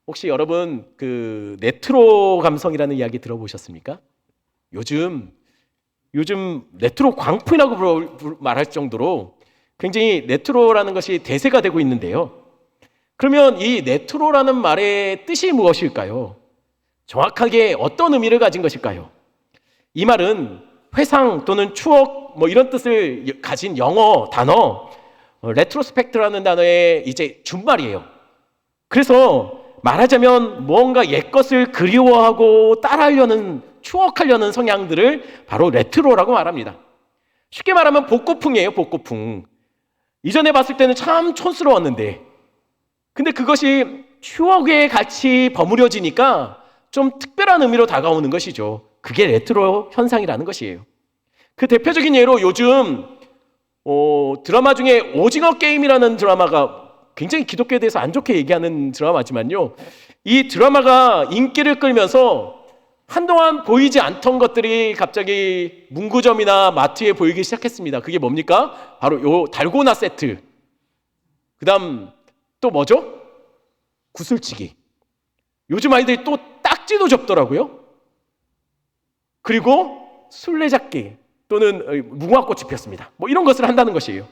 혹시 여러분 그 레트로 감성이라는 이야기 들어보셨습니까? 요즘 레트로 광풍이라고 말할 정도로 굉장히 레트로라는 것이 대세가 되고 있는데요. 그러면 이 레트로라는 말의 뜻이 무엇일까요? 정확하게 어떤 의미를 가진 것일까요? 이 말은 회상 또는 추억 뭐 이런 뜻을 가진 영어 단어 레트로스펙트라는 단어의 이제 준말이에요. 그래서 말하자면 무언가 옛것을 그리워하고 따라하려는 추억하려는 성향들을 바로 레트로라고 말합니다. 쉽게 말하면 복고풍이에요. 복고풍. 이전에 봤을 때는 참 촌스러웠는데 근데 그것이 추억에 같이 버무려지니까 좀 특별한 의미로 다가오는 것이죠. 그게 레트로 현상이라는 것이에요. 그 대표적인 예로 요즘 드라마 중에 오징어 게임이라는 드라마가 굉장히 기독교에 대해서 안 좋게 얘기하는 드라마지만요. 이 드라마가 인기를 끌면서 한동안 보이지 않던 것들이 갑자기 문구점이나 마트에 보이기 시작했습니다. 그게 뭡니까? 바로 요 달고나 세트. 그 다음 또 뭐죠? 구슬치기. 요즘 아이들이 또 딱지도 접더라고요. 그리고 술래잡기 또는 무궁화꽃이 피었습니다. 뭐 이런 것을 한다는 것이에요.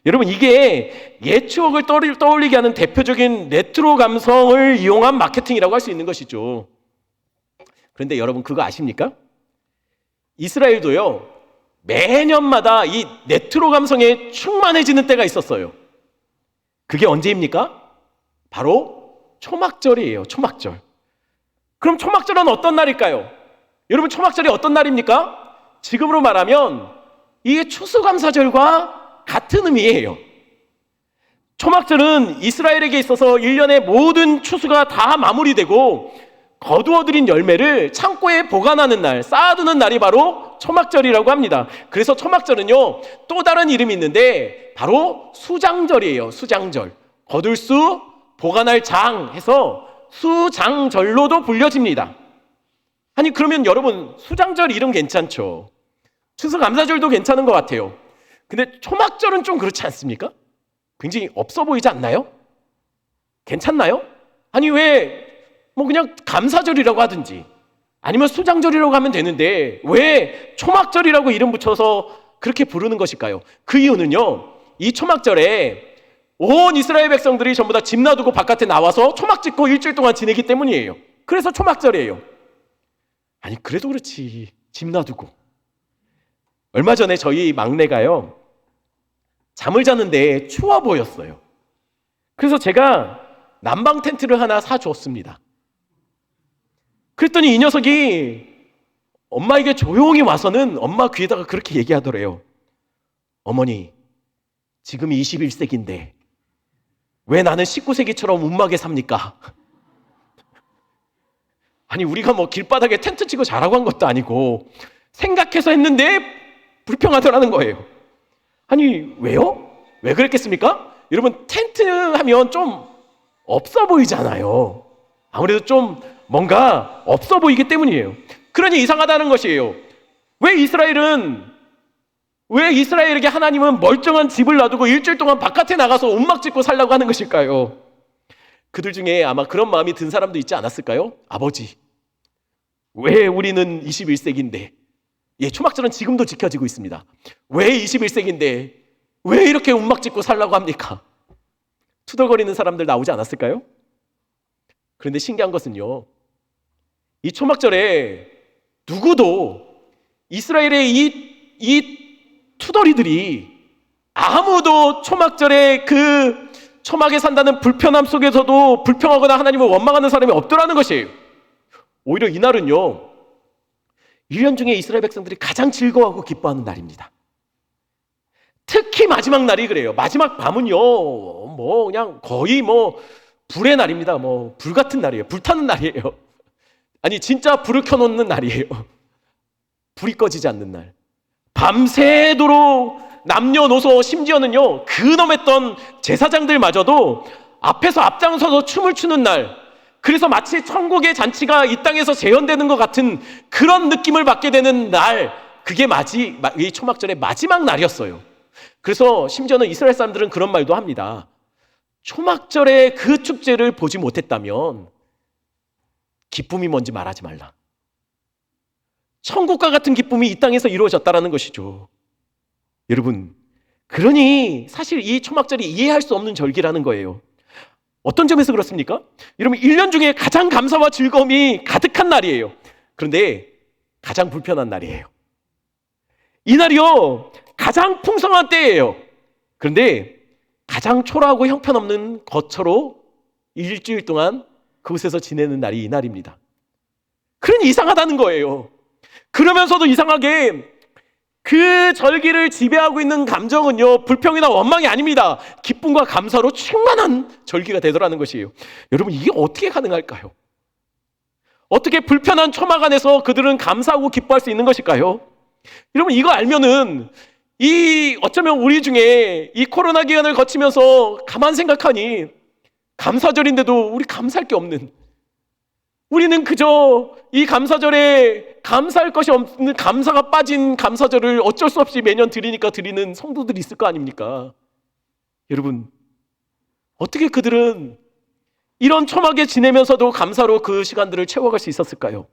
여러분 이게 옛 추억을 떠올리게 하는 대표적인 레트로 감성을 이용한 마케팅이라고 할 수 있는 것이죠. 그런데 여러분 그거 아십니까? 이스라엘도요 매년마다 이 레트로 감성에 충만해지는 때가 있었어요. 그게 언제입니까? 바로 초막절이에요. 초막절. 그럼 초막절은 어떤 날일까요? 여러분 초막절이 어떤 날입니까? 지금으로 말하면 이게 추수감사절과 같은 의미예요. 초막절은 이스라엘에게 있어서 1년의 모든 추수가 다 마무리되고 거두어들인 열매를 창고에 보관하는 날, 쌓아두는 날이 바로 초막절이라고 합니다. 그래서 초막절은요 또 다른 이름이 있는데 바로 수장절이에요. 수장절. 거둘 수, 보관할 장 해서 수장절로도 불려집니다. 아니 그러면 여러분 수장절 이름 괜찮죠? 추수감사절도 괜찮은 것 같아요. 근데 초막절은 좀 그렇지 않습니까? 굉장히 없어 보이지 않나요? 괜찮나요? 아니 왜 뭐 그냥 감사절이라고 하든지 아니면 수장절이라고 하면 되는데 왜 초막절이라고 이름 붙여서 그렇게 부르는 것일까요? 그 이유는요 이 초막절에 온 이스라엘 백성들이 전부 다 집 놔두고 바깥에 나와서 초막 짓고 일주일 동안 지내기 때문이에요. 그래서 초막절이에요. 아니 그래도 그렇지 집 놔두고 얼마 전에 저희 막내가요 잠을 자는데 추워 보였어요. 그래서 제가 난방 텐트를 하나 사주었습니다. 그랬더니 이 녀석이 엄마에게 조용히 와서는 엄마 귀에다가 그렇게 얘기하더래요. 어머니 지금이 21세기인데 왜 나는 19세기처럼 움막에 삽니까? 아니 우리가 뭐 길바닥에 텐트 치고 자라고 한 것도 아니고 생각해서 했는데 불평하더라는 거예요. 아니 왜요? 왜 그랬겠습니까? 여러분 텐트 하면 좀 없어 보이잖아요. 아무래도 좀 뭔가 없어 보이기 때문이에요. 그러니 이상하다는 것이에요. 왜 이스라엘에게 하나님은 멀쩡한 집을 놔두고 일주일 동안 바깥에 나가서 움막 짓고 살라고 하는 것일까요? 그들 중에 아마 그런 마음이 든 사람도 있지 않았을까요? 아버지 왜 우리는 21세기인데 예, 초막절은 지금도 지켜지고 있습니다. 왜 21세기인데 왜 이렇게 움막 짓고 살라고 합니까? 투덜거리는 사람들 나오지 않았을까요? 그런데 신기한 것은요 이 초막절에 누구도 이스라엘의 이 투덜이들이 아무도 초막절에 그 초막에 산다는 불편함 속에서도 불평하거나 하나님을 원망하는 사람이 없더라는 것이에요. 오히려 이날은요 1년 중에 이스라엘 백성들이 가장 즐거워하고 기뻐하는 날입니다. 특히 마지막 날이 그래요. 마지막 밤은요 뭐 그냥 거의 뭐 불의 날입니다. 뭐 불 같은 날이에요. 불타는 날이에요. 아니 진짜 불을 켜놓는 날이에요. 불이 꺼지지 않는 날. 밤새도록 남녀노소 심지어는요 근엄했던 제사장들마저도 앞에서 앞장서서 춤을 추는 날. 그래서 마치 천국의 잔치가 이 땅에서 재현되는 것 같은 그런 느낌을 받게 되는 날. 그게 이 초막절의 마지막 날이었어요. 그래서 심지어는 이스라엘 사람들은 그런 말도 합니다. 초막절에 그 축제를 보지 못했다면 기쁨이 뭔지 말하지 말라. 천국과 같은 기쁨이 이 땅에서 이루어졌다라는 것이죠. 여러분, 그러니 사실 이 초막절이 이해할 수 없는 절기라는 거예요. 어떤 점에서 그렇습니까? 여러분, 1년 중에 가장 감사와 즐거움이 가득한 날이에요. 그런데 가장 불편한 날이에요. 이날이요, 가장 풍성한 때예요. 그런데 가장 초라하고 형편없는 거처로 일주일 동안 그곳에서 지내는 날이 이 날입니다. 그러니 이상하다는 거예요. 그러면서도 이상하게 그 절기를 지배하고 있는 감정은요, 불평이나 원망이 아닙니다. 기쁨과 감사로 충만한 절기가 되더라는 것이에요. 여러분, 이게 어떻게 가능할까요? 어떻게 불편한 초막 안에서 그들은 감사하고 기뻐할 수 있는 것일까요? 여러분, 이거 알면은 어쩌면 우리 중에 이 코로나 기간을 거치면서 가만 생각하니 감사절인데도 우리 감사할 게 없는, 우리는 그저 이 감사절에 감사할 것이 없는, 감사가 빠진 감사절을 어쩔 수 없이 매년 드리니까 드리는 성도들이 있을 거 아닙니까? 여러분, 어떻게 그들은 이런 초막에 지내면서도 감사로 그 시간들을 채워갈 수 있었을까요?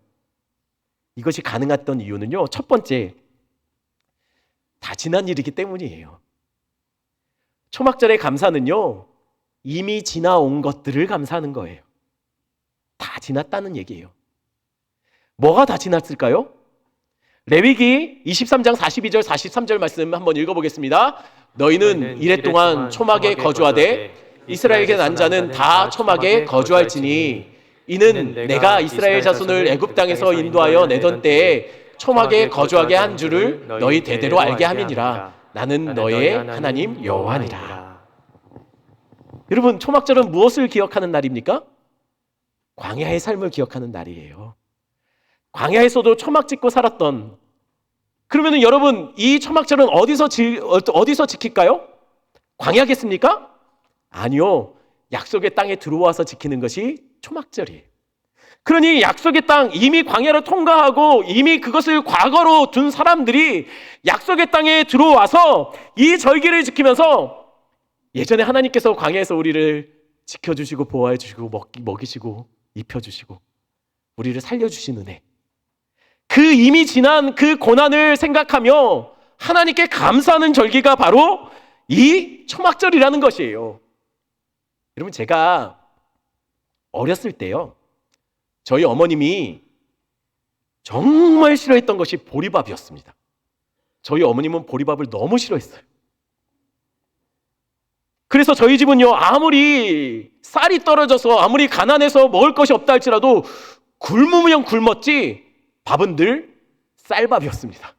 이것이 가능했던 이유는요, 첫 번째, 다 지난 일이기 때문이에요. 초막절의 감사는요, 이미 지나온 것들을 감사하는 거예요. 다 지났다는 얘기예요. 뭐가 다 지났을까요? 레위기 23장 42절 43절 말씀 한번 읽어보겠습니다. 너희는 이래 동안 초막에 거주하되 이스라엘에게 난 자는 다 초막에 거주할지니 이는 내가 이스라엘 자손을 애굽 땅에서 인도하여 내던 때에 초막에 거주하게 한 줄을 너희 대대로 알게 함이니라. 나는 너의 하나님 여호와니라. 여러분, 초막절은 무엇을 기억하는 날입니까? 광야의 삶을 기억하는 날이에요. 광야에서도 초막 짓고 살았던, 그러면 여러분, 이 초막절은 어디서 지킬까요? 광야겠습니까? 아니요, 약속의 땅에 들어와서 지키는 것이 초막절이에요. 그러니 약속의 땅, 이미 광야를 통과하고 이미 그것을 과거로 둔 사람들이 약속의 땅에 들어와서 이 절기를 지키면서 예전에 하나님께서 광야에서 우리를 지켜주시고 보호해 주시고 먹이시고 입혀주시고 우리를 살려주신 은혜, 그 이미 지난 그 고난을 생각하며 하나님께 감사하는 절기가 바로 이 초막절이라는 것이에요. 여러분, 제가 어렸을 때요, 저희 어머님이 정말 싫어했던 것이 보리밥이었습니다. 저희 어머님은 보리밥을 너무 싫어했어요. 그래서 저희 집은요, 아무리 쌀이 떨어져서 아무리 가난해서 먹을 것이 없다 할지라도 굶으면 굶었지 밥은 늘 쌀밥이었습니다.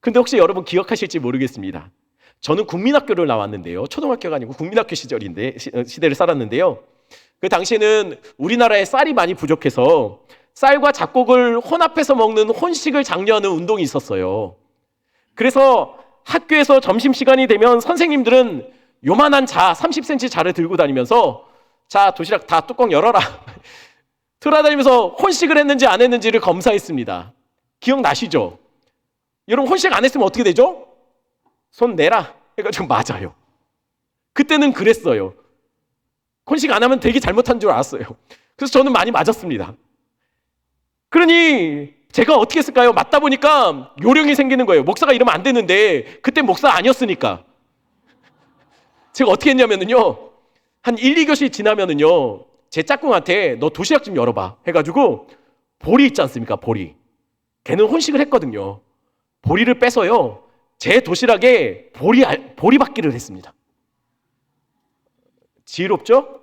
근데 혹시 여러분 기억하실지 모르겠습니다. 저는 국민학교를 나왔는데요, 초등학교가 아니고 국민학교 시대를 살았는데요, 그 당시에는 우리나라에 쌀이 많이 부족해서 쌀과 잡곡을 혼합해서 먹는 혼식을 장려하는 운동이 있었어요. 그래서 학교에서 점심시간이 되면 선생님들은 요만한 자, 30cm 자를 들고 다니면서 자, 도시락 다 뚜껑 열어라 돌아다니면서 혼식을 했는지 안 했는지를 검사했습니다. 기억나시죠? 여러분, 혼식 안 했으면 어떻게 되죠? 손 내라 해가지고 맞아요. 그때는 그랬어요. 혼식 안 하면 되게 잘못한 줄 알았어요. 그래서 저는 많이 맞았습니다. 그러니 제가 어떻게 했을까요? 맞다 보니까 요령이 생기는 거예요. 목사가 이러면 안 되는데 그때 목사 아니었으니까 제가 어떻게 했냐면요, 한 1, 2교시 지나면은요, 제 짝꿍한테 너 도시락 좀 열어봐 해가지고 보리 있지 않습니까? 보리. 걔는 혼식을 했거든요. 보리를 빼서요, 제 도시락에 보리박기를 했습니다. 지혜롭죠?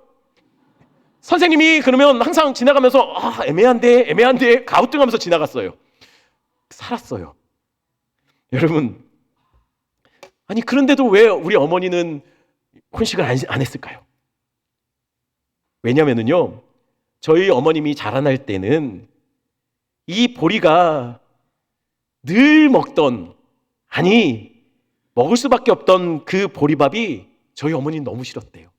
선생님이 그러면 항상 지나가면서 애매한데 가우뚱하면서 지나갔어요. 살았어요. 여러분, 아니 그런데도 왜 우리 어머니는 혼식을 안 했을까요? 왜냐면은요, 저희 어머님이 자라날 때는 이 보리가 늘 먹던, 아니 먹을 수밖에 없던 그 보리밥이 저희 어머니는 너무 싫었대요.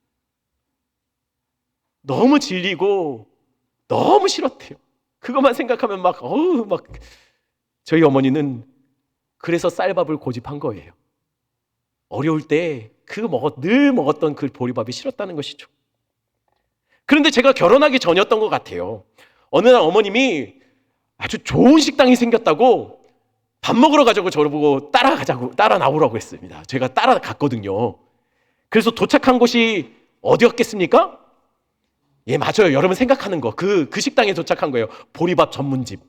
너무 질리고 너무 싫었대요. 그것만 생각하면 막 저희 어머니는 그래서 쌀밥을 고집한 거예요. 어려울 때 늘 먹었던 그 보리밥이 싫었다는 것이죠. 그런데 제가 결혼하기 전이었던 것 같아요. 어느 날 어머님이 아주 좋은 식당이 생겼다고 밥 먹으러 가자고 저를 보고 따라 나오라고 했습니다. 제가 따라갔거든요. 그래서 도착한 곳이 어디였겠습니까? 예, 맞아요. 여러분 생각하는 거. 그 식당에 도착한 거예요. 보리밥 전문집.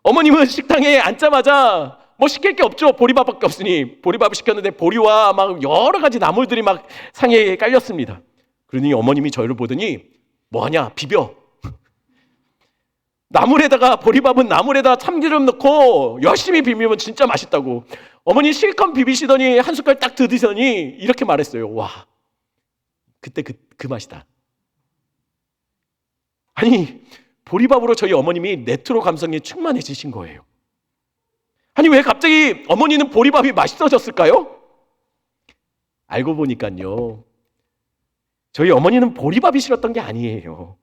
어머님은 식당에 앉자마자 뭐 시킬 게 없죠. 보리밥밖에 없으니. 보리밥을 시켰는데 보리와 막 여러 가지 나물들이 막 상에 깔렸습니다. 그러니 어머님이 저를 보더니 뭐하냐? 비벼. 보리밥은 나물에다 참기름 넣고 열심히 비비면 진짜 맛있다고. 어머니 실컷 비비시더니 한 숟갈 딱 드시더니 이렇게 말했어요. 와, 그때 그 맛이다. 아니, 보리밥으로 저희 어머님이 레트로 감성에 충만해지신 거예요. 아니, 왜 갑자기 어머니는 보리밥이 맛있어졌을까요? 알고 보니까요, 저희 어머니는 보리밥이 싫었던 게 아니에요.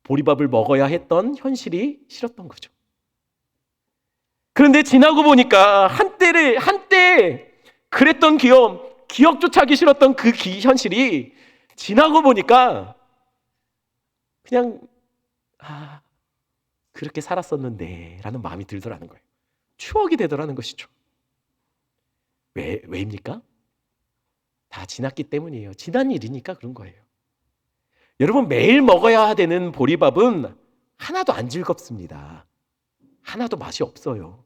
보리밥을 먹어야 했던 현실이 싫었던 거죠. 그런데 지나고 보니까 한때 그랬던 기억조차 하기 싫었던 그 현실이 지나고 보니까 그냥 그렇게 살았었는데 라는 마음이 들더라는 거예요. 추억이 되더라는 것이죠. 왜입니까? 다 지났기 때문이에요. 지난 일이니까 그런 거예요. 여러분, 매일 먹어야 되는 보리밥은 하나도 안 즐겁습니다. 하나도 맛이 없어요.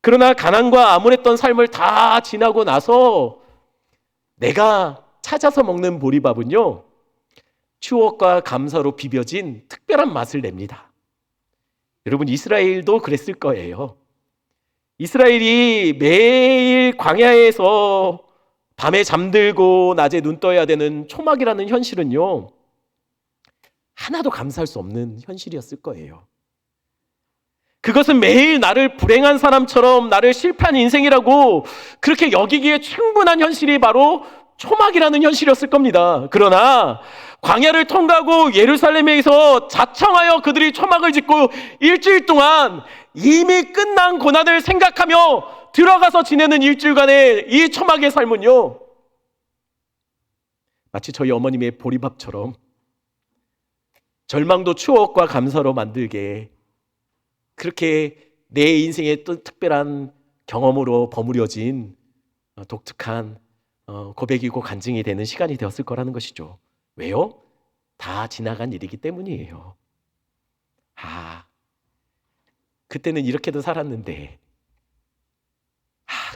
그러나 가난과 암울했던 삶을 다 지나고 나서 내가 찾아서 먹는 보리밥은요, 추억과 감사로 비벼진 특별한 맛을 냅니다. 여러분, 이스라엘도 그랬을 거예요. 이스라엘이 매일 광야에서 밤에 잠들고 낮에 눈 떠야 되는 초막이라는 현실은요, 하나도 감사할 수 없는 현실이었을 거예요. 그것은 매일 나를 불행한 사람처럼, 나를 실패한 인생이라고 그렇게 여기기에 충분한 현실이 바로 초막이라는 현실이었을 겁니다. 그러나 광야를 통과하고 예루살렘에서 자청하여 그들이 초막을 짓고 일주일 동안 이미 끝난 고난을 생각하며 들어가서 지내는 일주일간의 이 초막의 삶은요, 마치 저희 어머님의 보리밥처럼 절망도 추억과 감사로 만들게, 그렇게 내 인생의 또 특별한 경험으로 버무려진 독특한 고백이고 간증이 되는 시간이 되었을 거라는 것이죠. 왜요? 다 지나간 일이기 때문이에요. 그때는 이렇게도 살았는데,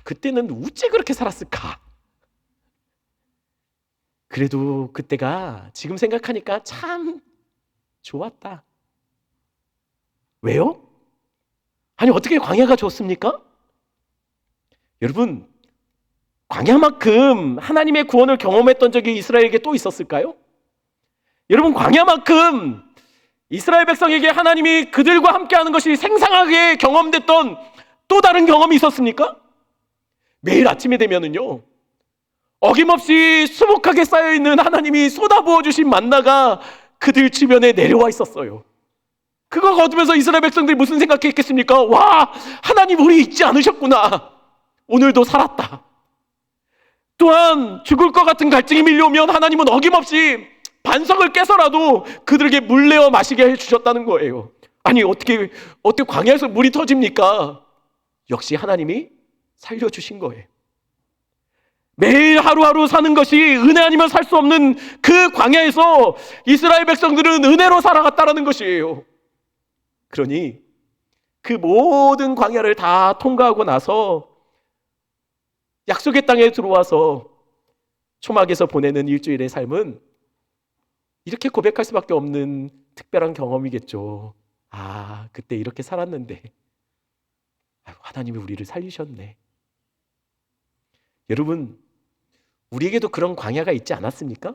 그때는 어째 그렇게 살았을까? 그래도 그때가 지금 생각하니까 참 좋았다. 왜요? 아니, 어떻게 광야가 좋습니까? 여러분, 광야만큼 하나님의 구원을 경험했던 적이 이스라엘에게 또 있었을까요? 여러분, 광야만큼 이스라엘 백성에게 하나님이 그들과 함께하는 것이 생생하게 경험됐던 또 다른 경험이 있었습니까? 매일 아침에 되면은요, 어김없이 수북하게 쌓여있는 하나님이 쏟아부어 주신 만나가 그들 주변에 내려와 있었어요. 그거 거두면서 이스라엘 백성들이 무슨 생각했겠습니까? 와, 하나님 우리 잊지 않으셨구나. 오늘도 살았다. 또한 죽을 것 같은 갈증이 밀려오면 하나님은 어김없이 반석을 깨서라도 그들에게 물 내어 마시게 해주셨다는 거예요. 아니, 어떻게 광야에서 물이 터집니까? 역시 하나님이 살려주신 거예요. 매일 하루하루 사는 것이 은혜 아니면 살 수 없는 그 광야에서 이스라엘 백성들은 은혜로 살아갔다는 것이에요. 그러니 그 모든 광야를 다 통과하고 나서 약속의 땅에 들어와서 초막에서 보내는 일주일의 삶은 이렇게 고백할 수밖에 없는 특별한 경험이겠죠. 그때 이렇게 살았는데 하나님이 우리를 살리셨네. 여러분, 우리에게도 그런 광야가 있지 않았습니까?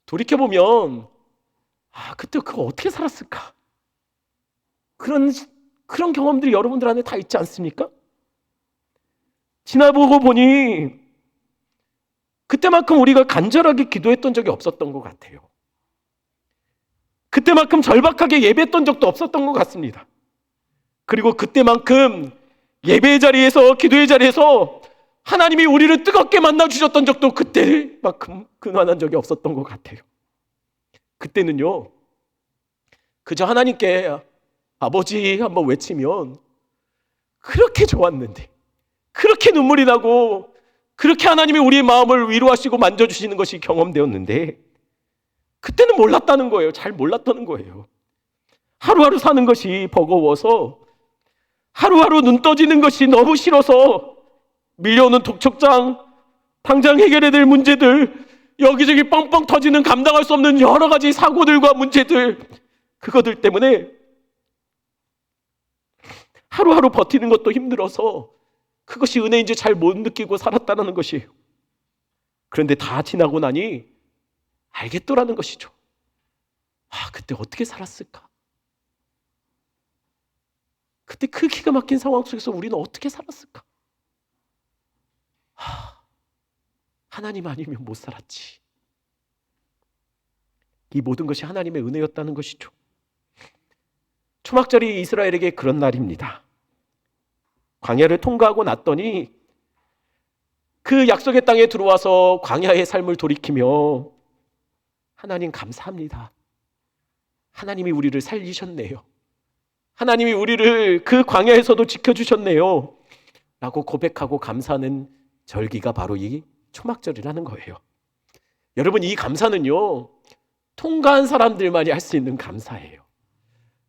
돌이켜보면 그때 그거 어떻게 살았을까? 그런 경험들이 여러분들 안에 다 있지 않습니까? 지나보고 보니 그때만큼 우리가 간절하게 기도했던 적이 없었던 것 같아요. 그때만큼 절박하게 예배했던 적도 없었던 것 같습니다. 그리고 그때만큼 예배의 자리에서, 기도의 자리에서 하나님이 우리를 뜨겁게 만나 주셨던 적도 그때만큼 근환한 적이 없었던 것 같아요. 그때는요, 그저 하나님께 아버지 한번 외치면 그렇게 좋았는데, 그렇게 눈물이 나고, 그렇게 하나님이 우리의 마음을 위로하시고 만져주시는 것이 경험되었는데, 그때는 몰랐다는 거예요. 잘 몰랐다는 거예요. 하루하루 사는 것이 버거워서, 하루하루 눈 떠지는 것이 너무 싫어서 밀려오는 독촉장, 당장 해결해야 될 문제들, 여기저기 뻥뻥 터지는 감당할 수 없는 여러 가지 사고들과 문제들, 그것들 때문에 하루하루 버티는 것도 힘들어서 그것이 은혜인지 잘 못 느끼고 살았다는 것이에요. 그런데 다 지나고 나니 알겠더라는 것이죠. 그때 어떻게 살았을까? 그때 그 기가 막힌 상황 속에서 우리는 어떻게 살았을까? 하나님 아니면 못 살았지. 이 모든 것이 하나님의 은혜였다는 것이죠. 초막절이 이스라엘에게 그런 날입니다. 광야를 통과하고 났더니 그 약속의 땅에 들어와서 광야의 삶을 돌이키며 하나님 감사합니다. 하나님이 우리를 살리셨네요. 하나님이 우리를 그 광야에서도 지켜주셨네요. 라고 고백하고 감사하는 절기가 바로 이 초막절이라는 거예요. 여러분, 이 감사는요, 통과한 사람들만이 할 수 있는 감사예요.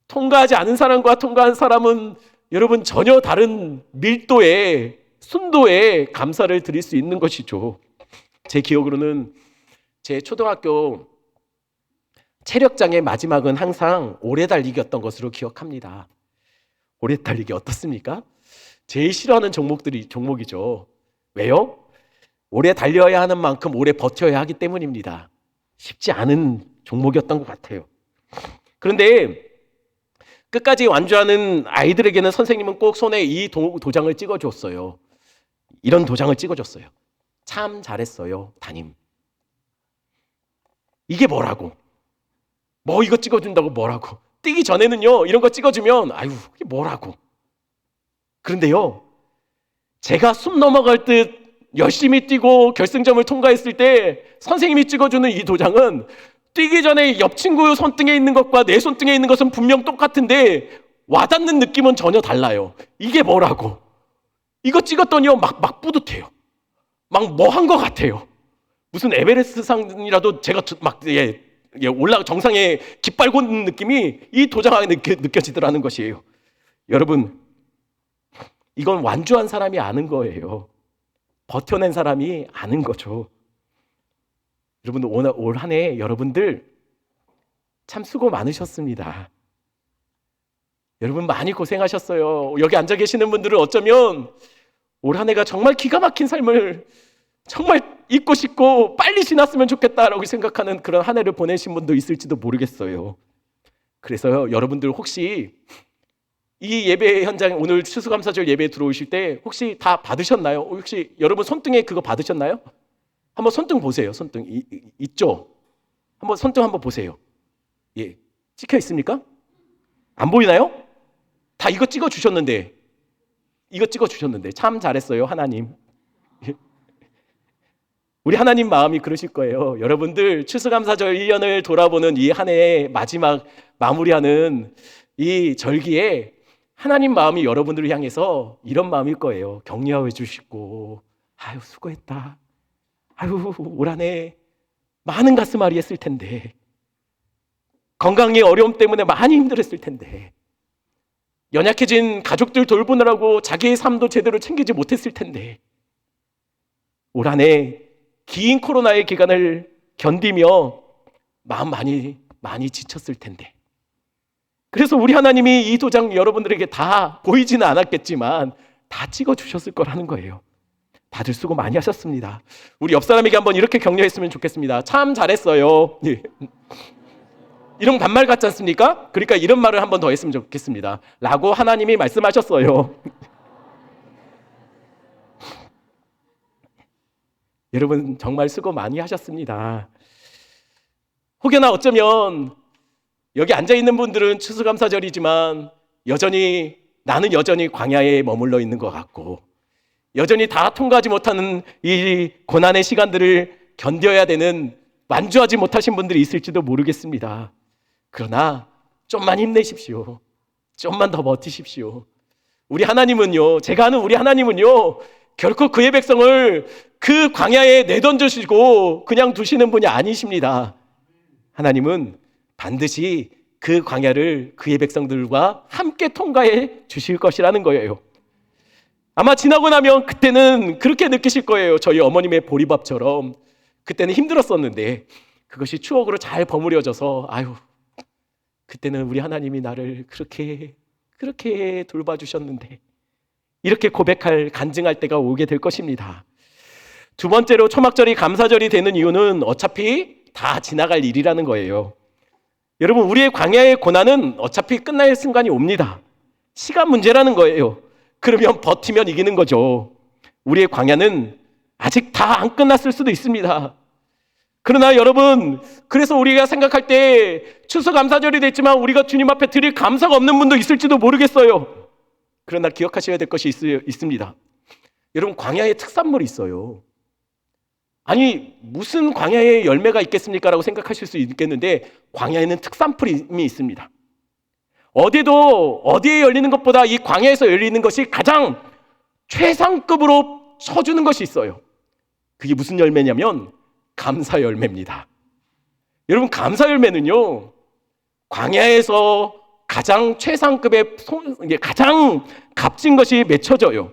통과하지 않은 사람과 통과한 사람은 여러분 전혀 다른 밀도의, 순도의 감사를 드릴 수 있는 것이죠. 제 기억으로는 제 초등학교 체력장의 마지막은 항상 오래 달리기였던 것으로 기억합니다. 오래 달리기 어떻습니까? 제일 싫어하는 종목이죠. 왜요? 오래 달려야 하는 만큼 오래 버텨야 하기 때문입니다. 쉽지 않은 종목이었던 것 같아요. 그런데 끝까지 완주하는 아이들에게는 선생님은 꼭 손에 이 도장을 찍어줬어요. 이런 도장을 찍어줬어요. 참 잘했어요, 담임. 이게 뭐라고? 뭐 이거 찍어준다고 뭐라고? 뛰기 전에는요, 이런 거 찍어주면 아유, 이게 뭐라고? 그런데요, 제가 숨 넘어갈 듯 열심히 뛰고 결승점을 통과했을 때 선생님이 찍어주는 이 도장은 뛰기 전에 옆 친구 손등에 있는 것과 내 손등에 있는 것은 분명 똑같은데 와닿는 느낌은 전혀 달라요. 이게 뭐라고? 이거 찍었더니요, 막 뿌듯해요. 막 뭐 한 것 같아요. 무슨 에베레스트 상이라도 제가 막 올라 정상에 깃발 꽂는 느낌이 이 도장 안에 느껴지더라는 것이에요. 여러분, 이건 완주한 사람이 아는 거예요. 버텨낸 사람이 아는 거죠. 여러분, 올 한 해 여러분들 참 수고 많으셨습니다. 여러분 많이 고생하셨어요. 여기 앉아 계시는 분들은 어쩌면 올 한 해가 정말 기가 막힌 삶을 정말 잊고 싶고 빨리 지났으면 좋겠다라고 생각하는 그런 한 해를 보내신 분도 있을지도 모르겠어요. 그래서요, 여러분들 혹시 이 예배 현장, 오늘 추수감사절 예배 들어오실 때 혹시 다 받으셨나요? 혹시 여러분 손등에 그거 받으셨나요? 한번 손등 보세요. 손등 있죠? 한번 손등 한번 보세요. 예, 찍혀 있습니까? 안 보이나요? 다 이거 찍어 주셨는데 참 잘했어요, 하나님. 우리 하나님 마음이 그러실 거예요. 여러분들 추수감사절 1년을 돌아보는 이 한 해의 마지막 마무리하는 이 절기에 하나님 마음이 여러분들을 향해서 이런 마음일 거예요. 격려해 주시고, 아유 수고했다. 아유 올 한 해 많은 가슴앓이 했을 텐데, 건강의 어려움 때문에 많이 힘들었을 텐데, 연약해진 가족들 돌보느라고 자기의 삶도 제대로 챙기지 못했을 텐데, 올 한 해 긴 코로나의 기간을 견디며 마음 많이 지쳤을 텐데, 그래서 우리 하나님이 이 도장 여러분들에게 다 보이지는 않았겠지만 다 찍어주셨을 거라는 거예요. 다들 수고 많이 하셨습니다. 우리 옆 사람에게 한번 이렇게 격려했으면 좋겠습니다. 참 잘했어요. 이런 반말 같지 않습니까? 그러니까 이런 말을 한번 더 했으면 좋겠습니다. 라고 하나님이 말씀하셨어요. 여러분 정말 수고 많이 하셨습니다. 혹여나 어쩌면 여기 앉아있는 분들은 추수감사절이지만 여전히 나는 여전히 광야에 머물러 있는 것 같고 여전히 다 통과하지 못하는 이 고난의 시간들을 견뎌야 되는, 완주하지 못하신 분들이 있을지도 모르겠습니다. 그러나 좀만 힘내십시오. 좀만 더 버티십시오. 우리 하나님은요, 제가 아는 우리 하나님은요, 결코 그의 백성을 그 광야에 내던지시고 그냥 두시는 분이 아니십니다. 하나님은 반드시 그 광야를 그의 백성들과 함께 통과해 주실 것이라는 거예요. 아마 지나고 나면 그때는 그렇게 느끼실 거예요. 저희 어머님의 보리밥처럼 그때는 힘들었었는데 그것이 추억으로 잘 버무려져서, 아유, 그때는 우리 하나님이 나를 그렇게 돌봐주셨는데, 이렇게 고백할, 간증할 때가 오게 될 것입니다. 두 번째로 초막절이 감사절이 되는 이유는 어차피 다 지나갈 일이라는 거예요. 여러분, 우리의 광야의 고난은 어차피 끝날 순간이 옵니다. 시간 문제라는 거예요. 그러면 버티면 이기는 거죠. 우리의 광야는 아직 다 안 끝났을 수도 있습니다. 그러나 여러분, 그래서 우리가 생각할 때 추수감사절이 됐지만 우리가 주님 앞에 드릴 감사가 없는 분도 있을지도 모르겠어요. 그러나 기억하셔야 될 것이 있습니다. 여러분, 광야에 특산물이 있어요. 아니, 무슨 광야에 열매가 있겠습니까? 라고 생각하실 수 있겠는데, 광야에는 특산품이 있습니다. 어디에 열리는 것보다 이 광야에서 열리는 것이 가장 최상급으로 쳐주는 것이 있어요. 그게 무슨 열매냐면 감사 열매입니다. 여러분, 감사 열매는요, 광야에서 가장 최상급의, 가장 값진 것이 맺혀져요.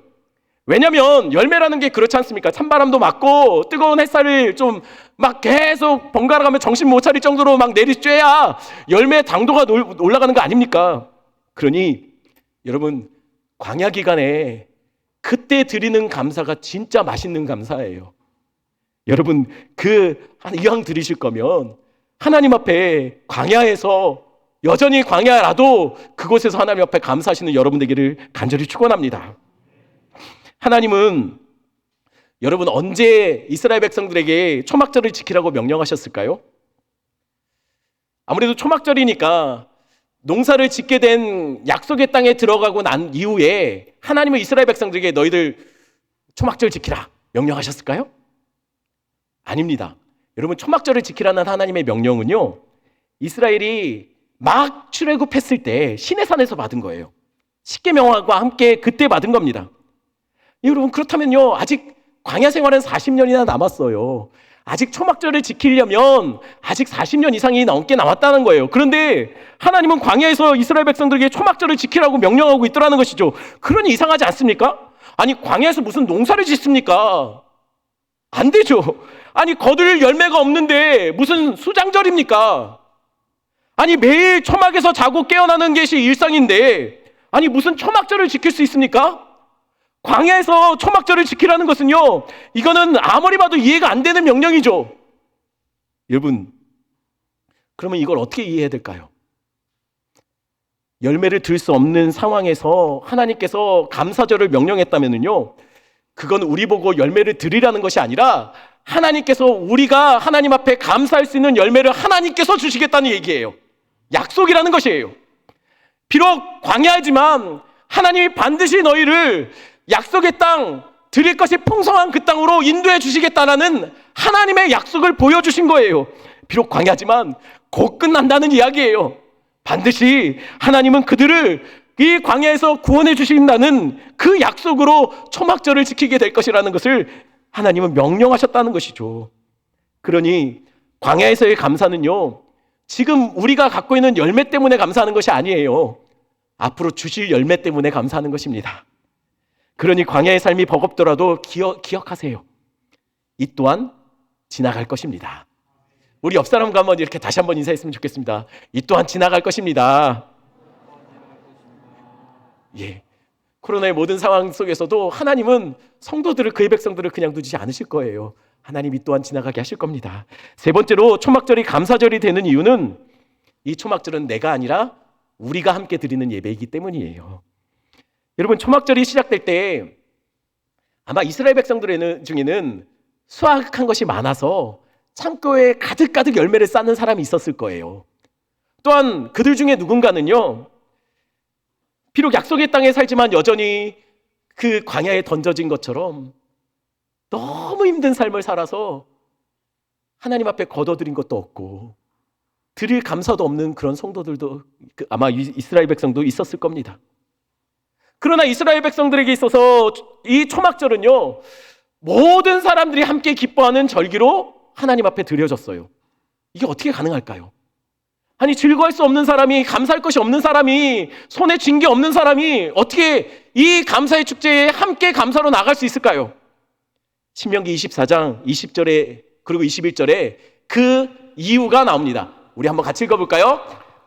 왜냐면 열매라는 게 그렇지 않습니까? 찬바람도 맞고 뜨거운 햇살을 좀 막 계속 번갈아 가면 정신 못 차릴 정도로 막 내리쬐야 열매 당도가 올라가는 거 아닙니까? 그러니 여러분, 광야 기간에 그때 드리는 감사가 진짜 맛있는 감사예요. 여러분, 이왕 드리실 거면 하나님 앞에 광야에서, 여전히 광야라도 그곳에서 하나님 앞에 감사하시는 여러분 되기를 간절히 축원합니다. 하나님은 여러분, 언제 이스라엘 백성들에게 초막절을 지키라고 명령하셨을까요? 아무래도 초막절이니까 농사를 짓게 된 약속의 땅에 들어가고 난 이후에 하나님은 이스라엘 백성들에게 너희들 초막절 지키라 명령하셨을까요? 아닙니다. 여러분, 초막절을 지키라는 하나님의 명령은요, 이스라엘이 막 출애굽했을 때 시내산에서 받은 거예요. 십계명과 함께 그때 받은 겁니다. 여러분, 그렇다면요, 아직 광야 생활은 40년이나 남았어요. 아직 초막절을 지키려면 아직 40년 이상이 넘게 남았다는 거예요. 그런데 하나님은 광야에서 이스라엘 백성들에게 초막절을 지키라고 명령하고 있더라는 것이죠. 그러니 이상하지 않습니까? 아니, 광야에서 무슨 농사를 짓습니까? 안 되죠. 아니, 거둘 열매가 없는데 무슨 수장절입니까? 아니, 매일 초막에서 자고 깨어나는 것이 일상인데, 아니, 무슨 초막절을 지킬 수 있습니까? 광야에서 초막절을 지키라는 것은요, 이거는 아무리 봐도 이해가 안 되는 명령이죠. 여러분, 그러면 이걸 어떻게 이해해야 될까요? 열매를 들 수 없는 상황에서 하나님께서 감사절을 명령했다면요, 그건 우리 보고 열매를 드리라는 것이 아니라 하나님께서 우리가 하나님 앞에 감사할 수 있는 열매를 하나님께서 주시겠다는 얘기예요. 약속이라는 것이에요. 비록 광야이지만 하나님이 반드시 너희를 약속의 땅, 드릴 것이 풍성한 그 땅으로 인도해 주시겠다라는 하나님의 약속을 보여주신 거예요. 비록 광야지만 곧 끝난다는 이야기예요. 반드시 하나님은 그들을 이 광야에서 구원해 주신다는 그 약속으로 초막절을 지키게 될 것이라는 것을 하나님은 명령하셨다는 것이죠. 그러니 광야에서의 감사는요, 지금 우리가 갖고 있는 열매 때문에 감사하는 것이 아니에요. 앞으로 주실 열매 때문에 감사하는 것입니다. 그러니 광야의 삶이 버겁더라도 기억하세요. 이 또한 지나갈 것입니다. 우리 옆 사람과 한번 이렇게 다시 한번 인사했으면 좋겠습니다. 이 또한 지나갈 것입니다. 예, 코로나의 모든 상황 속에서도 하나님은 성도들을, 그의 백성들을 그냥 두지 않으실 거예요. 하나님 이 또한 지나가게 하실 겁니다. 세 번째로 초막절이 감사절이 되는 이유는, 이 초막절은 내가 아니라 우리가 함께 드리는 예배이기 때문이에요. 여러분, 초막절이 시작될 때 아마 이스라엘 백성들 중에는 수확한 것이 많아서 창고에 가득가득 열매를 쌓는 사람이 있었을 거예요. 또한 그들 중에 누군가는요, 비록 약속의 땅에 살지만 여전히 그 광야에 던져진 것처럼 너무 힘든 삶을 살아서 하나님 앞에 거둬들인 것도 없고 드릴 감사도 없는 그런 성도들도 아마 이스라엘 백성도 있었을 겁니다. 그러나 이스라엘 백성들에게 있어서 이 초막절은요, 모든 사람들이 함께 기뻐하는 절기로 하나님 앞에 드려졌어요. 이게 어떻게 가능할까요? 아니, 즐거워할 수 없는 사람이, 감사할 것이 없는 사람이, 손에 쥔 게 없는 사람이 어떻게 이 감사의 축제에 함께 감사로 나갈 수 있을까요? 신명기 24장 20절에 그리고 21절에 그 이유가 나옵니다. 우리 한번 같이 읽어볼까요?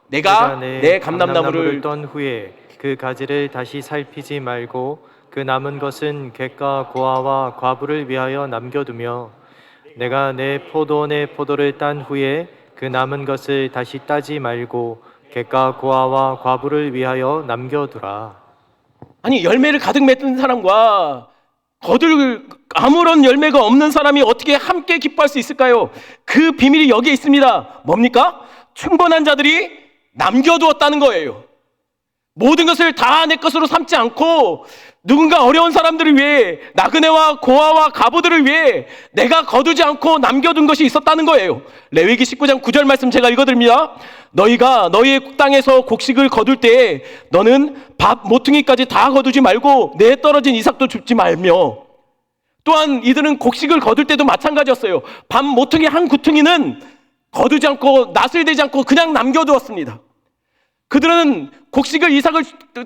내가 내 감람나무를 떤 후에 그 가지를 다시 살피지 말고 그 남은 것은 객과 고아와 과부를 위하여 남겨두며 내가 내 포도원의 포도를 딴 후에 그 남은 것을 다시 따지 말고 객과 고아와 과부를 위하여 남겨두라. 아니, 열매를 가득 맺은 사람과 거둘 아무런 열매가 없는 사람이 어떻게 함께 기뻐할 수 있을까요? 그 비밀이 여기에 있습니다. 뭡니까? 충분한 자들이 남겨두었다는 거예요. 모든 것을 다 내 것으로 삼지 않고 누군가 어려운 사람들을 위해, 나그네와 고아와 과부들을 위해 내가 거두지 않고 남겨둔 것이 있었다는 거예요. 레위기 19장 9절 말씀 제가 읽어드립니다. 너희가 너희의 땅에서 곡식을 거둘 때에 너는 밥 모퉁이까지 다 거두지 말고 내 떨어진 이삭도 줍지 말며, 또한 이들은 곡식을 거둘 때도 마찬가지였어요. 밥 모퉁이 한 구퉁이는 거두지 않고 낫을 대지 않고 그냥 남겨두었습니다. 그들은 곡식을 이삭을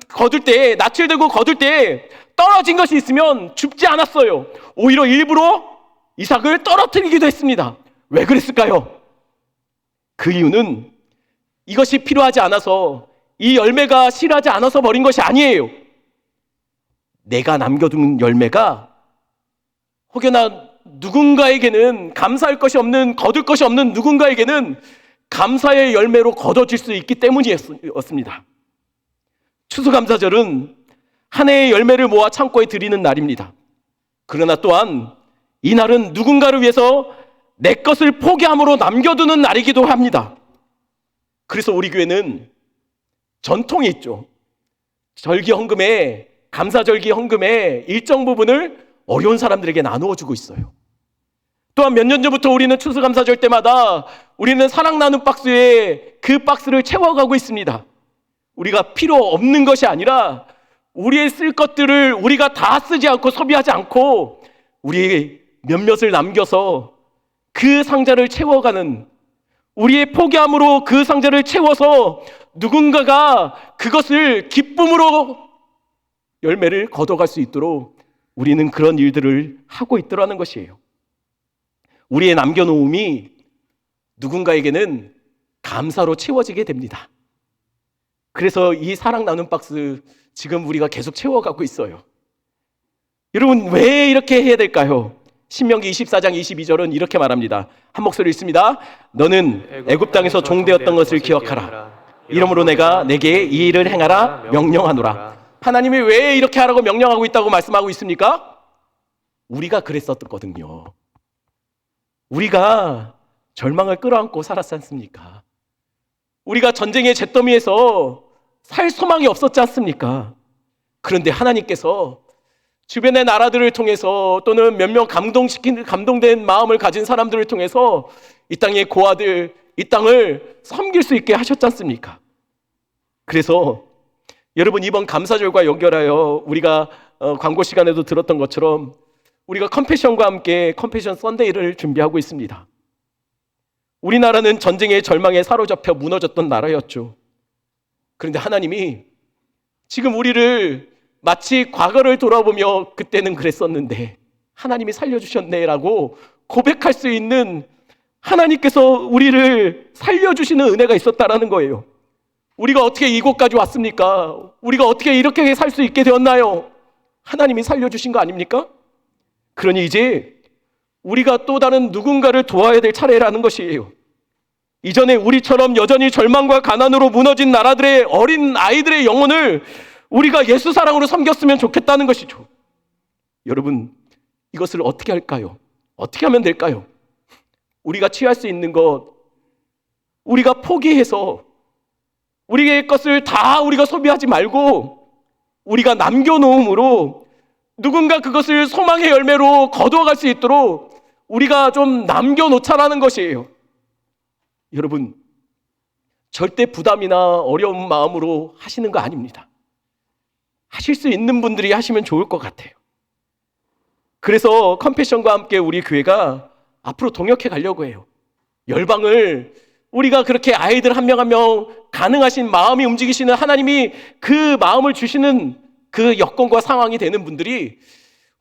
거둘 때, 낯을 들고 거둘 때 떨어진 것이 있으면 줍지 않았어요. 오히려 일부러 이삭을 떨어뜨리기도 했습니다. 왜 그랬을까요? 그 이유는 이것이 필요하지 않아서, 이 열매가 실하지 않아서 버린 것이 아니에요. 내가 남겨둔 열매가 혹여나 누군가에게는, 감사할 것이 없는, 거둘 것이 없는 누군가에게는 감사의 열매로 거둬질 수 있기 때문이었습니다. 추수감사절은 한 해의 열매를 모아 창고에 드리는 날입니다. 그러나 또한 이 날은 누군가를 위해서 내 것을 포기함으로 남겨두는 날이기도 합니다. 그래서 우리 교회는 전통이 있죠. 절기 헌금에, 감사절기 헌금의 일정 부분을 어려운 사람들에게 나누어 주고 있어요. 또한 몇 년 전부터 우리는 추수감사절 때마다 우리는 사랑 나눔 박스에 그 박스를 채워가고 있습니다. 우리가 필요 없는 것이 아니라 우리의 쓸 것들을 우리가 다 쓰지 않고 소비하지 않고 우리의 몇몇을 남겨서 그 상자를 채워가는, 우리의 포기함으로 그 상자를 채워서 누군가가 그것을 기쁨으로 열매를 거둬갈 수 있도록 우리는 그런 일들을 하고 있더라는 것이에요. 우리의 남겨놓음이 누군가에게는 감사로 채워지게 됩니다. 그래서 이 사랑 나눔 박스 지금 우리가 계속 채워가고 있어요. 여러분, 왜 이렇게 해야 될까요? 신명기 24장 22절은 이렇게 말합니다. 한 목소리 읽습니다. 너는 애굽 땅에서 종되었던 것을 기억하라. 이러므로 내가 내게 이 일을 행하라 명령하노라. 하나님이 왜 이렇게 하라고 명령하고 있다고 말씀하고 있습니까? 우리가 그랬었거든요. 우리가 절망을 끌어안고 살았지 않습니까? 우리가 전쟁의 잿더미에서 살 소망이 없었지 않습니까? 그런데 하나님께서 주변의 나라들을 통해서 또는 몇 명 감동된 마음을 가진 사람들을 통해서 이 땅의 고아들, 이 땅을 섬길 수 있게 하셨지 않습니까? 그래서 여러분, 이번 감사절과 연결하여 우리가 광고 시간에도 들었던 것처럼 우리가 컴패션과 함께 컴패션 썬데이를 준비하고 있습니다. 우리나라는 전쟁의 절망에 사로잡혀 무너졌던 나라였죠. 그런데 하나님이 지금 우리를 마치 과거를 돌아보며 그때는 그랬었는데 하나님이 살려주셨네라고 고백할 수 있는, 하나님께서 우리를 살려주시는 은혜가 있었다라는 거예요. 우리가 어떻게 이곳까지 왔습니까? 우리가 어떻게 이렇게 살 수 있게 되었나요? 하나님이 살려주신 거 아닙니까? 그러니 이제 우리가 또 다른 누군가를 도와야 될 차례라는 것이에요. 이전에 우리처럼 여전히 절망과 가난으로 무너진 나라들의 어린 아이들의 영혼을 우리가 예수 사랑으로 섬겼으면 좋겠다는 것이죠. 여러분, 이것을 어떻게 할까요? 어떻게 하면 될까요? 우리가 취할 수 있는 것, 우리가 포기해서 우리의 것을 다 우리가 소비하지 말고 우리가 남겨놓음으로 누군가 그것을 소망의 열매로 거두어갈 수 있도록 우리가 좀 남겨놓자라는 것이에요. 여러분, 절대 부담이나 어려운 마음으로 하시는 거 아닙니다. 하실 수 있는 분들이 하시면 좋을 것 같아요. 그래서 컴패션과 함께 우리 교회가 앞으로 동역해 가려고 해요. 열방을 우리가 그렇게 아이들 한 명 한 명 가능하신 마음이 움직이시는 하나님이 그 마음을 주시는 그 여건과 상황이 되는 분들이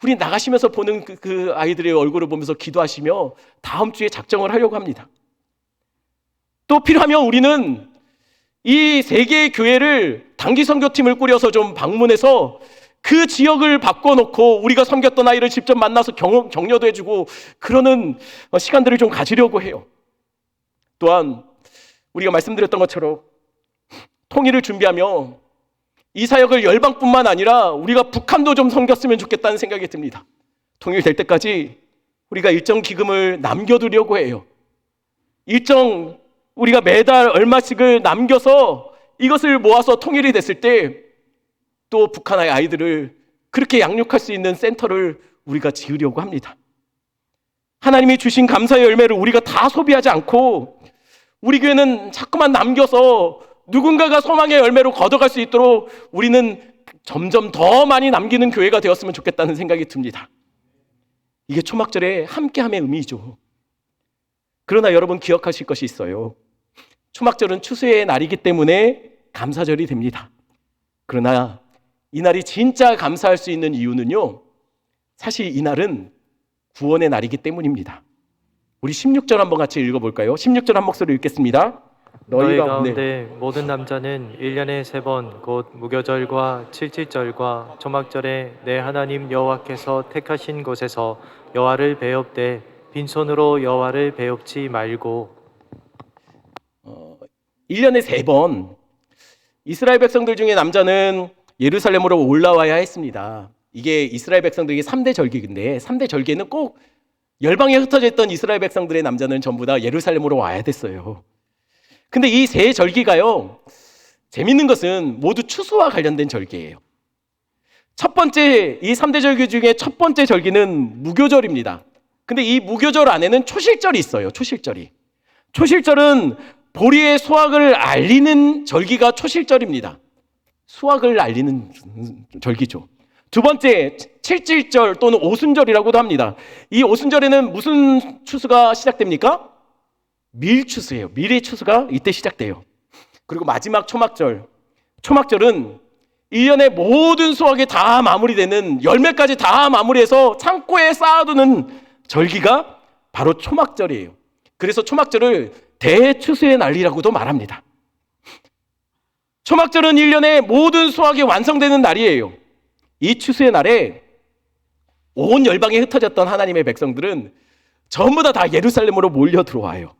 우리 나가시면서 보는 그 아이들의 얼굴을 보면서 기도하시며 다음 주에 작정을 하려고 합니다. 또 필요하면 우리는 이 세 개의 교회를 단기 선교팀을 꾸려서 좀 방문해서 그 지역을 바꿔놓고 우리가 섬겼던 아이를 직접 만나서 격려도 해주고 그러는 시간들을 좀 가지려고 해요. 또한 우리가 말씀드렸던 것처럼 통일을 준비하며 이 사역을 열방뿐만 아니라 우리가 북한도 좀 섬겼으면 좋겠다는 생각이 듭니다. 통일될 때까지 우리가 일정 기금을 남겨두려고 해요. 일정 우리가 매달 얼마씩을 남겨서 이것을 모아서 통일이 됐을 때 또 북한의 아이들을 그렇게 양육할 수 있는 센터를 우리가 지으려고 합니다. 하나님이 주신 감사의 열매를 우리가 다 소비하지 않고 우리 교회는 자꾸만 남겨서 누군가가 소망의 열매로 걷어갈 수 있도록 우리는 점점 더 많이 남기는 교회가 되었으면 좋겠다는 생각이 듭니다. 이게 초막절의 함께함의 의미죠. 그러나 여러분 기억하실 것이 있어요. 초막절은 추수의 날이기 때문에 감사절이 됩니다. 그러나 이 날이 진짜 감사할 수 있는 이유는요, 사실 이 날은 구원의 날이기 때문입니다. 우리 16절 한번 같이 읽어볼까요? 16절 한 목소리 읽겠습니다. 너희 가운데 모든 남자는 1년에 3번 곧 무교절과 칠칠절과 초막절에 내 하나님 여호와께서 택하신 곳에서 여호와를 배웁되 빈손으로 여호와를 배웁지 말고. 1년에 3번 이스라엘 백성들 중에 남자는 예루살렘으로 올라와야 했습니다. 이게 이스라엘 백성들에게 3대 절기인데 3대 절기에는 꼭 열방에 흩어져 있던 이스라엘 백성들의 남자는 전부 다 예루살렘으로 와야 됐어요. 근데 이 세 절기가요, 재밌는 것은 모두 추수와 관련된 절기예요. 첫 번째, 이 3대 절기 중에 첫 번째 절기는 무교절입니다. 근데 이 무교절 안에는 초실절이 있어요. 초실절은 보리의 수확을 알리는 절기가 초실절입니다. 수확을 알리는 절기죠. 두 번째, 칠칠절 또는 오순절이라고도 합니다. 이 오순절에는 무슨 추수가 시작됩니까? 밀추수예요. 밀의 추수가 이때 시작돼요. 그리고 마지막 초막절은 1년의 모든 수확이 다 마무리되는, 열매까지 다 마무리해서 창고에 쌓아두는 절기가 바로 초막절이에요. 그래서 초막절을 대추수의 날이라고도 말합니다. 초막절은 1년의 모든 수확이 완성되는 날이에요. 이 추수의 날에 온 열방에 흩어졌던 하나님의 백성들은 전부 다 예루살렘으로 몰려 들어와요.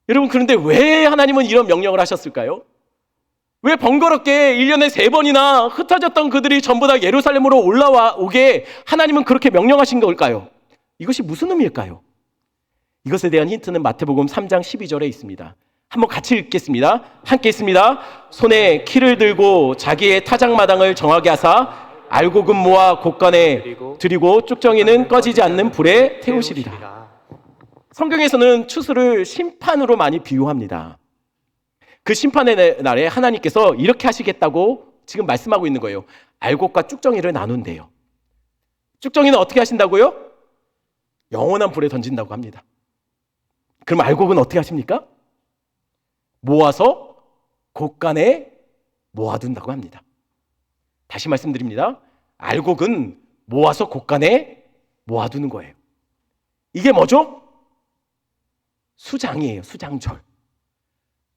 여러분, 그런데 왜 하나님은 이런 명령을 하셨을까요? 왜 번거롭게 1년에 3번이나 흩어졌던 그들이 전부 다 예루살렘으로 올라오게 하나님은 그렇게 명령하신 걸까요? 이것이 무슨 의미일까요? 이것에 대한 힌트는 마태복음 3장 12절에 있습니다. 한번 같이 읽겠습니다. 함께 있습니다. 손에 키를 들고 자기의 타작마당을 정하게 하사 알곡은 모아 곳간에 드리고 쭉정이는 꺼지지 않는 불에 태우시리라. 성경에서는 추수를 심판으로 많이 비유합니다. 그 심판의 날에 하나님께서 이렇게 하시겠다고 지금 말씀하고 있는 거예요. 알곡과 쭉정이를 나눈대요. 쭉정이는 어떻게 하신다고요? 영원한 불에 던진다고 합니다. 그럼 알곡은 어떻게 하십니까? 모아서 곳간에 모아둔다고 합니다. 다시 말씀드립니다. 알곡은 모아서 곳간에 모아두는 거예요. 이게 뭐죠? 수장이에요. 수장절.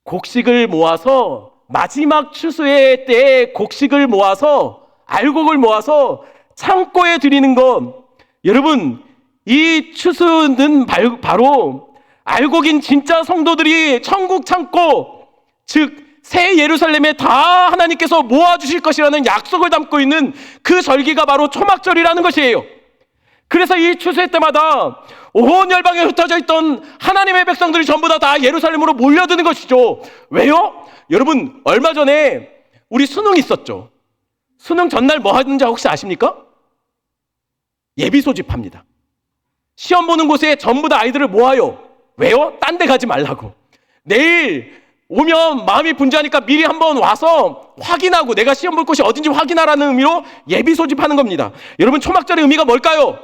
곡식을 모아서 마지막 추수의 때에 곡식을 모아서 알곡을 모아서 창고에 드리는 것. 여러분, 이 추수는 바로 알곡인 진짜 성도들이 천국 창고, 즉 새 예루살렘에 다 하나님께서 모아주실 것이라는 약속을 담고 있는 그 절기가 바로 초막절이라는 것이에요. 그래서 이 추수의 때마다 온 열방에 흩어져 있던 하나님의 백성들이 전부 다 예루살렘으로 몰려드는 것이죠. 왜요? 여러분, 얼마 전에 우리 수능이 있었죠. 수능 전날 뭐 하는지 혹시 아십니까? 예비 소집합니다. 시험 보는 곳에 전부 다 아이들을 모아요. 왜요? 딴 데 가지 말라고. 내일 오면 마음이 분주하니까 미리 한번 와서 확인하고 내가 시험 볼 곳이 어딘지 확인하라는 의미로 예비 소집하는 겁니다. 여러분, 초막절의 의미가 뭘까요?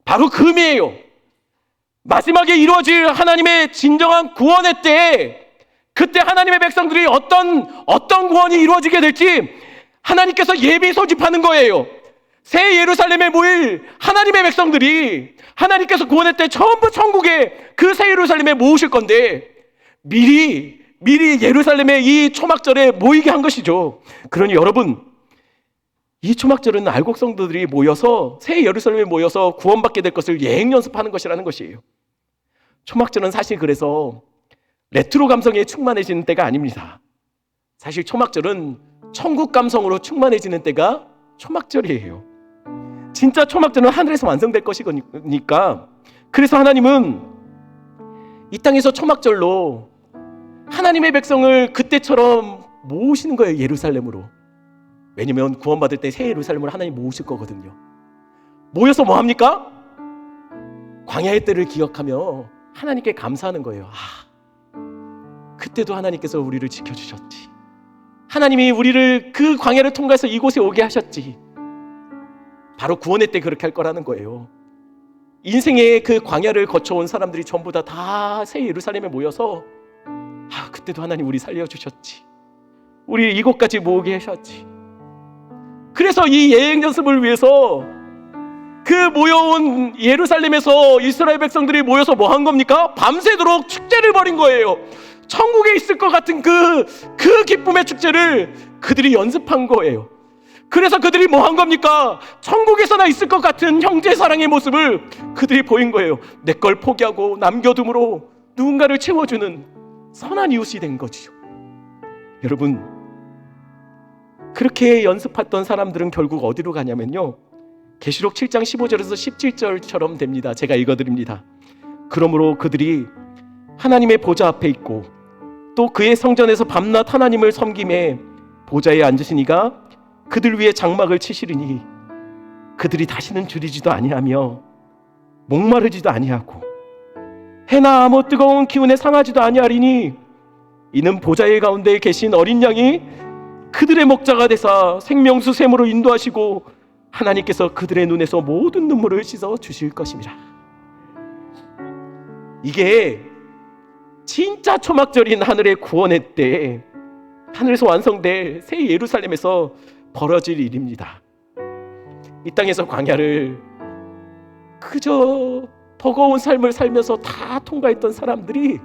바로 그 의미예요. 마지막에 이루어질 하나님의 진정한 구원의 때에, 그때 하나님의 백성들이 어떤 구원이 이루어지게 될지 하나님께서 예비 소집하는 거예요. 새 예루살렘에 모일 하나님의 백성들이 하나님께서 구원의 때 전부 천국에 그 새 예루살렘에 모으실 건데 미리 예루살렘에 이 초막절에 모이게 한 것이죠. 그러니 여러분, 이 초막절은 알곡 성도들이 모여서 새 예루살렘에 모여서 구원받게 될 것을 예행 연습하는 것이라는 것이에요. 초막절은 사실 그래서 레트로 감성에 충만해지는 때가 아닙니다. 사실 초막절은 천국 감성으로 충만해지는 때가 초막절이에요. 진짜 초막절은 하늘에서 완성될 것이니까. 그래서 하나님은 이 땅에서 초막절로 하나님의 백성을 그때처럼 모으시는 거예요, 예루살렘으로. 왜냐면 구원받을 때 새 예루살렘으로 하나님 모으실 거거든요. 모여서 뭐 합니까? 광야의 때를 기억하며 하나님께 감사하는 거예요. 그때도 하나님께서 우리를 지켜주셨지. 하나님이 우리를 그 광야를 통과해서 이곳에 오게 하셨지. 바로 구원의 때 그렇게 할 거라는 거예요. 인생의 그 광야를 거쳐온 사람들이 전부 다 새 예루살렘에 모여서 그때도 하나님 우리 살려주셨지. 우리 이곳까지 모으게 하셨지. 그래서 이 예행 연습을 위해서 그 모여온 예루살렘에서 이스라엘 백성들이 모여서 뭐 한 겁니까? 밤새도록 축제를 벌인 거예요. 천국에 있을 것 같은 그 기쁨의 축제를 그들이 연습한 거예요. 그래서 그들이 뭐 한 겁니까? 천국에서나 있을 것 같은 형제 사랑의 모습을 그들이 보인 거예요. 내 걸 포기하고 남겨둠으로 누군가를 채워주는 선한 이웃이 된 거죠. 여러분, 그렇게 연습했던 사람들은 결국 어디로 가냐면요, 계시록 7장 15절에서 17절처럼 됩니다. 제가 읽어드립니다. 그러므로 그들이 하나님의 보좌 앞에 있고 또 그의 성전에서 밤낮 하나님을 섬김에 보좌에 앉으신 이가 그들 위에 장막을 치시리니 그들이 다시는 줄이지도 아니하며 목마르지도 아니하고 해나 아무 뜨거운 기운에 상하지도 아니하리니 이는 보좌의 가운데 계신 어린 양이 그들의 목자가 되사 생명수 샘으로 인도하시고 하나님께서 그들의 눈에서 모든 눈물을 씻어 주실 것입니다. 이게 진짜 초막절인 하늘의 구원의 때, 하늘에서 완성될 새 예루살렘에서 벌어질 일입니다. 이 땅에서 광야를 그저 버거운 삶을 살면서 다 통과했던 사람들이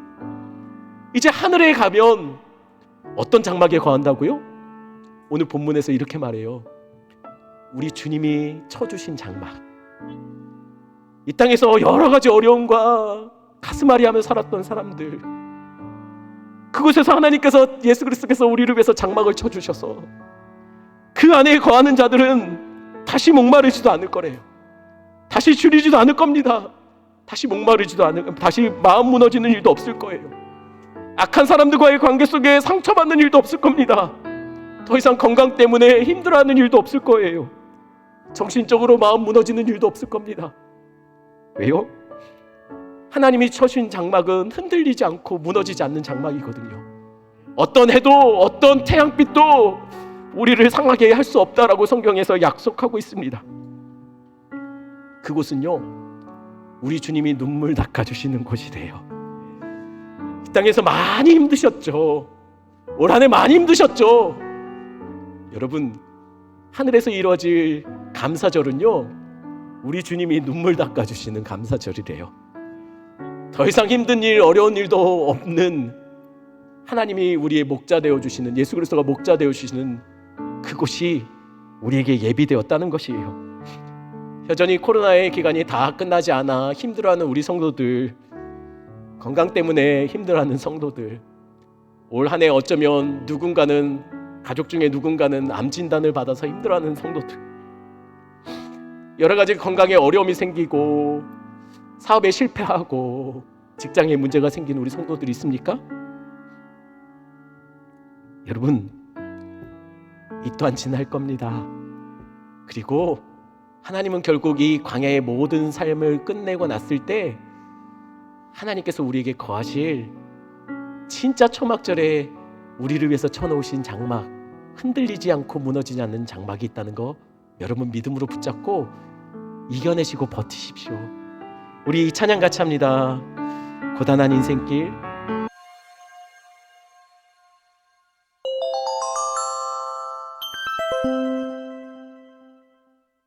이제 하늘에 가면 어떤 장막에 거한다고요? 오늘 본문에서 이렇게 말해요. 우리 주님이 쳐주신 장막. 이 땅에서 여러 가지 어려움과 가슴앓이하며 살았던 사람들, 그곳에서 하나님께서, 예수 그리스도께서 우리를 위해서 장막을 쳐주셔서 그 안에 거하는 자들은 다시 목마르지도 않을 거래요. 다시 줄이지도 않을 겁니다. 다시 다시 마음 무너지는 일도 없을 거예요. 악한 사람들과의 관계 속에 상처받는 일도 없을 겁니다. 더 이상 건강 때문에 힘들어하는 일도 없을 거예요. 정신적으로 마음 무너지는 일도 없을 겁니다. 왜요? 하나님이 쳐신 장막은 흔들리지 않고 무너지지 않는 장막이거든요. 어떤 해도 어떤 태양빛도 우리를 상하게 할 수 없다라고 성경에서 약속하고 있습니다. 그곳은요, 우리 주님이 눈물 닦아주시는 곳이 돼요. 이 땅에서 많이 힘드셨죠. 올 한 해 많이 힘드셨죠. 여러분, 하늘에서 이루어질 감사절은요, 우리 주님이 눈물 닦아주시는 감사절이래요. 더 이상 힘든 일, 어려운 일도 없는 하나님이 우리의 목자 되어주시는, 예수 그리스도가 목자 되어주시는 그곳이 우리에게 예비되었다는 것이에요. 여전히 코로나의 기간이 다 끝나지 않아 힘들어하는 우리 성도들, 건강 때문에 힘들어하는 성도들, 올 한 해 어쩌면 누군가는, 가족 중에 누군가는 암 진단을 받아서 힘들어하는 성도들, 여러 가지 건강에 어려움이 생기고 사업에 실패하고 직장에 문제가 생긴 우리 성도들이 있습니까? 여러분, 이 또한 지날 겁니다. 그리고 하나님은 결국 이 광야의 모든 삶을 끝내고 났을 때 하나님께서 우리에게 거하실 진짜 초막절에 우리를 위해서 쳐놓으신 장막, 흔들리지 않고 무너지지 않는 장막이 있다는 거 여러분 믿음으로 붙잡고 이겨내시고 버티십시오. 우리 찬양 같이 합니다. 고단한 인생길